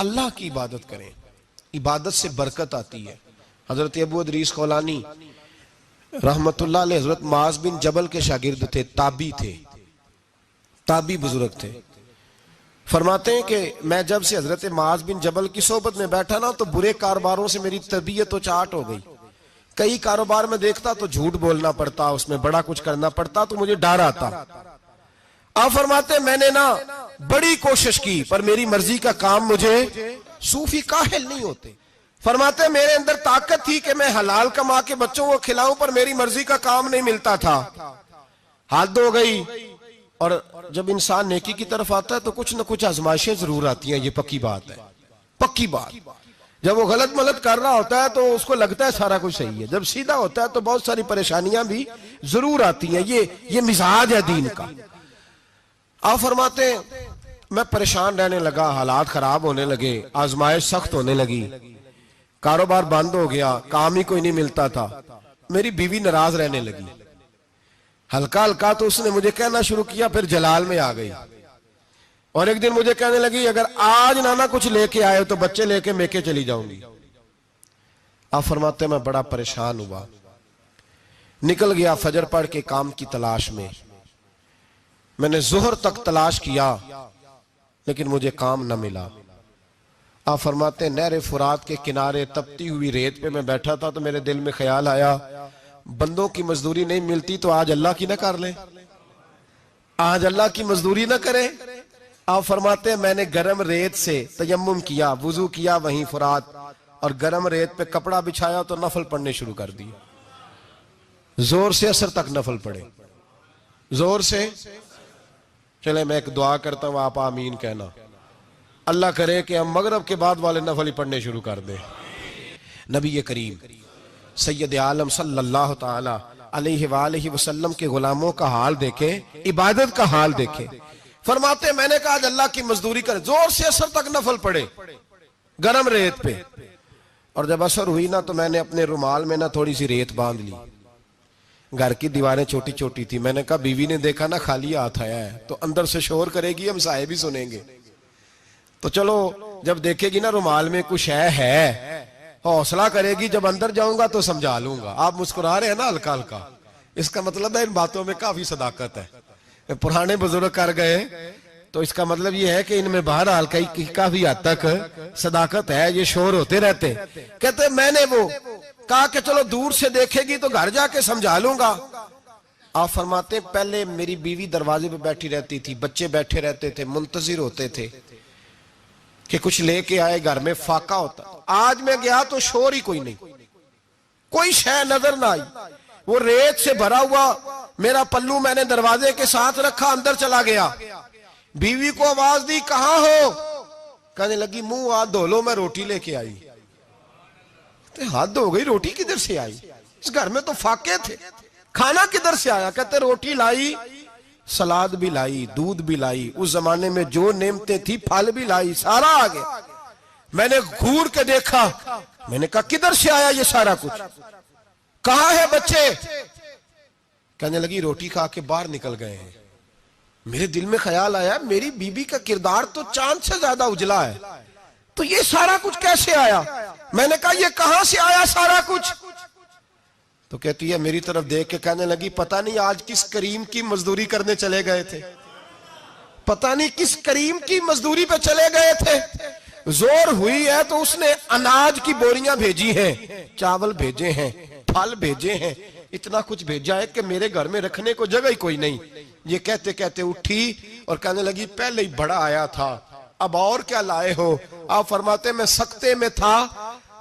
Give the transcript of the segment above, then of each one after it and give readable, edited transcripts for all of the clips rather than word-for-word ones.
अल्लाह की इबादत करें, इबादत से बरकत आती है। हजरत अबू इदरीस खौलानी रहमतुल्लाह अलैह हजरत मुआज बिन जबल के शागिर्द थे, ताबी बुजुर्ग थे। फरमाते हैं कि मैं जब से हजरत मुआज बिन जबल की सोबत में बैठा ना तो बुरे कारोबारों से मेरी तबीयत तो चाट हो गई। कई कारोबार में देखता तो झूठ बोलना पड़ता, उसमें बड़ा कुछ करना पड़ता, तो मुझे डर आता। आप फरमाते मैंने ना बड़ी कोशिश की पर मेरी मर्जी का काम मुझे, सूफी काहिल नहीं होते, फरमाते मेरे अंदर ताकत थी कि मैं हलाल कमा के बच्चों को खिलाऊं पर मेरी मर्जी का काम नहीं मिलता था, हद हो गई। और जब इंसान नेकी की तरफ आता है तो कुछ न कुछ आजमाइशें जरूर आती हैं, ये पक्की बात है, पक्की बात। जब वो गलत मलत कर रहा होता है तो उसको लगता है सारा कुछ सही है, जब सीधा होता है तो बहुत सारी परेशानियां भी जरूर आती हैं, ये मिजाज है दीन का। आप फरमाते मैं परेशान रहने लगा, हालात खराब होने लगे, आजमाइश सख्त होने लगी, कारोबार बंद हो गया, काम ही कोई नहीं मिलता था, मेरी बीवी नाराज रहने लगी। हल्का हल्का तो उसने मुझे कहना शुरू किया, फिर जलाल में आ गई और एक दिन मुझे कहने लगी अगर आज नाना कुछ लेके आए तो बच्चे लेके मेके चली जाऊंगी। आप फरमाते मैं बड़ा परेशान हुआ, निकल गया फजर पढ़ के काम की तलाश में। मैंने जोहर तक तलाश किया लेकिन मुझे काम न मिला। आप फरमाते नहर फुरात के किनारे तपती हुई रेत पे मैं बैठा था तो मेरे दिल में ख्याल आया बंदों की मजदूरी नहीं मिलती तो आज अल्लाह की ना कर ले, आज अल्लाह की मजदूरी ना करे। आप फरमाते मैंने गर्म रेत से तयम्मुम किया, वुजू किया वहीं फुरात, और गर्म रेत पे कपड़ा बिछाया तो नफल पढ़ने शुरू कर दिया, जोर से असर तक नफल पढ़े, जोर से। चले मैं एक दुआ करता हूं, आप आमीन कहना, अल्लाह करे कि हम मगरब के बाद वाले नफल ही पढ़ने शुरू कर दें। नबी करीम सैयद आलम सल्लल्लाहु ताला अलैहि वसल्लम के गुलामों का हाल देखे, इबादत का हाल देखे। फरमाते मैंने कहा आज अल्लाह की मजदूरी करे, जोर से असर तक नफल पड़े गरम रेत पे, और जब असर हुई ना तो मैंने अपने रुमाल में ना थोड़ी सी रेत बांध ली। घर की दीवारें छोटी छोटी थी, मैंने कहा बीवी ने देखा ना खाली हाथ आया है तो अंदर से शोर करेगी, हम साहे भी सुनेंगे, तो चलो जब देखेगी ना रुमाल में कुछ है हौसला करेगी, जब अंदर जाऊंगा तो समझा लूंगा। आप मुस्कुरा रहे हैं ना हल्का हल्का, इसका मतलब है इन बातों में काफी सदाकत है। पुराने बुजुर्ग कर गए तो इसका मतलब ये है कि इनमें बहरहाल काफी हद तक सदाकत है, ये शोर होते रहते। कहते मैंने वो कहा कि चलो दूर से देखेगी तो घर जाके समझा लूंगा। आप फरमाते पहले मेरी बीवी दरवाजे पे बैठी रहती थी, बच्चे बैठे रहते थे, मुंतजिर होते थे कि कुछ लेके आए, घर में फाका होता। आज मैं गया तो शोर ही कोई नहीं, कोई शय नजर ना आई, वो रेत से भरा हुआ मेरा पल्लू मैंने दरवाजे के साथ रखा, अंदर चला गया। बीवी को आवाज दी कहां हो, कहने लगी मुंह हाथ धो लो, मैं रोटी लेके आई। तो हाथ धो गई, रोटी किधर से आई, इस घर में तो फाके थे, खाना किधर से आया। कहते रोटी लाई, सलाद भी लाई, दूध भी लाई, उस जमाने में जो नेमतें थी फल भी लाई, सारा आ गया। मैंने घूर के देखा, मैंने कहा किधर से आया ये सारा कुछ, कहां है बच्चे। कहने लगी रोटी खा के बाहर निकल गए हैं। मेरे दिल में ख्याल आया मेरी बीबी का किरदार तो चांद से ज्यादा उजला है, तो ये सारा कुछ कैसे आया। मैंने कहा ये कहां से आया सारा कुछ, तो कहती है मेरी तरफ देख के कहने लगी पता नहीं आज किस करीम की मजदूरी करने चले गए थे, पता नहीं किस करीम की मजदूरी पे चले गए थे। जोर हुई है तो उसने अनाज की बोरियां भेजी हैं, चावल भेजे हैं, फल भेजे हैं, इतना कुछ भेजा है कि मेरे घर में रखने को जगह ही कोई नहीं। ये कहते कहते उठी और कहने लगी पहले ही बड़ा आया था, अब और क्या लाए हो। आप फरमाते मैं सख्ते में था,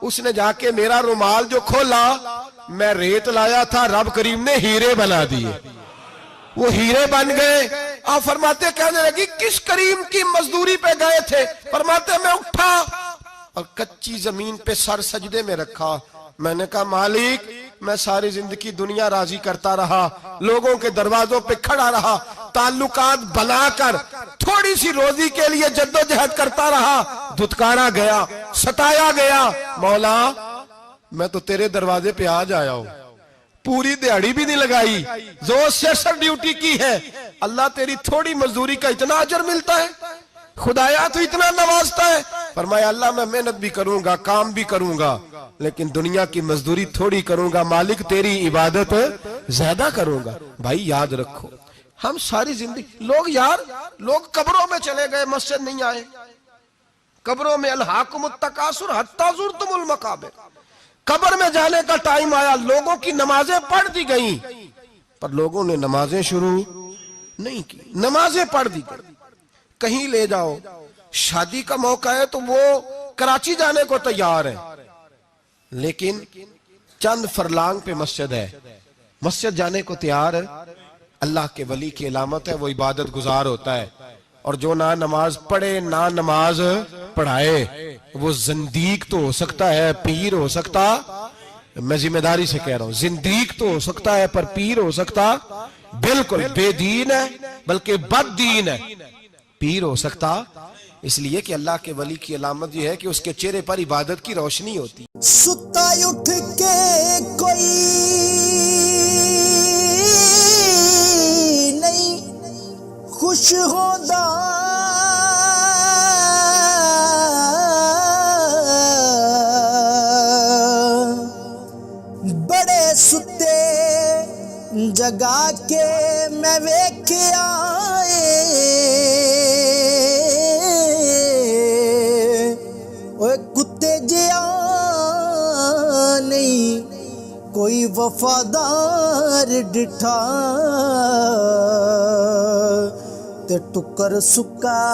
उसने जाके मेरा रुमाल जो खोला, मैं रेत लाया था, रब करीम ने हीरे बना दिए, वो हीरे बन गए। आप फरमाते कहने लगी किस करीम की मजदूरी पे गए थे। फरमाते मैं उठा और कच्ची जमीन पे सर सजदे में रखा। मैंने कहा मालिक मैं सारी जिंदगी दुनिया राजी करता रहा, लोगों के दरवाजों पे खड़ा रहा, ताल्लुकात बनाकर थोड़ी सी रोजी के लिए जद्दोजहद करता रहा, धुतकारा गया, सताया गया। मौला मैं तो तेरे दरवाजे पे आज आया हूं, पूरी दिहाड़ी भी नहीं लगाई, जोर से असर ड्यूटी की है, अल्लाह तेरी थोड़ी मजदूरी का इतना अजर मिलता है, खुदाया तो इतना नवाजता है। फरमाया अल्लाह मैं मेहनत भी करूंगा, काम भी करूंगा, लेकिन दुनिया की मजदूरी थोड़ी करूंगा, मालिक तेरी इबादत ज्यादा करूंगा। भाई याद रखो, हम सारी जिंदगी लोग कब्रों में चले गए, मस्जिद नहीं आए। कब्रों में अल्हाकुमुत तकासुर हत्ता ज़ुरतुमुल मकाबिर, कब्र में जाने का टाइम आया, लोगों की नमाजें पढ़ दी गई, पर लोगों ने नमाजें शुरू नहीं की। नमाजें पढ़ दी गई। कहीं ले जाओ, शादी का मौका है तो वो कराची जाने को तैयार है, लेकिन चंद फरलांग पे मस्जिद है, मस्जिद जाने को तैयार है। अल्लाह के वली की अलामत है, वो इबादत गुजार होता है। और जो ना नमाज पढ़े ना नमाज पढ़ाए, वो जिंदीक तो हो सकता है, पीर हो सकता, मैं जिम्मेदारी से कह रहा हूं, जिंदीक तो हो सकता है पर पीर हो सकता बिल्कुल बेदीन है, बल्कि बददीन है, पीर हो सकता। इसलिए कि अल्लाह के वली की अलामत यह है कि उसके चेहरे पर इबादत की रोशनी होती। सुता उठ के कोई नहीं खुश होता, बड़े सुते जगा के मैं वेख्या कुत्ते जिया नहीं कोई वफादार डिठा, ते टुकर सुका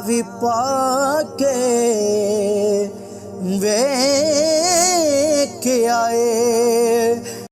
भी पाके वे के आए।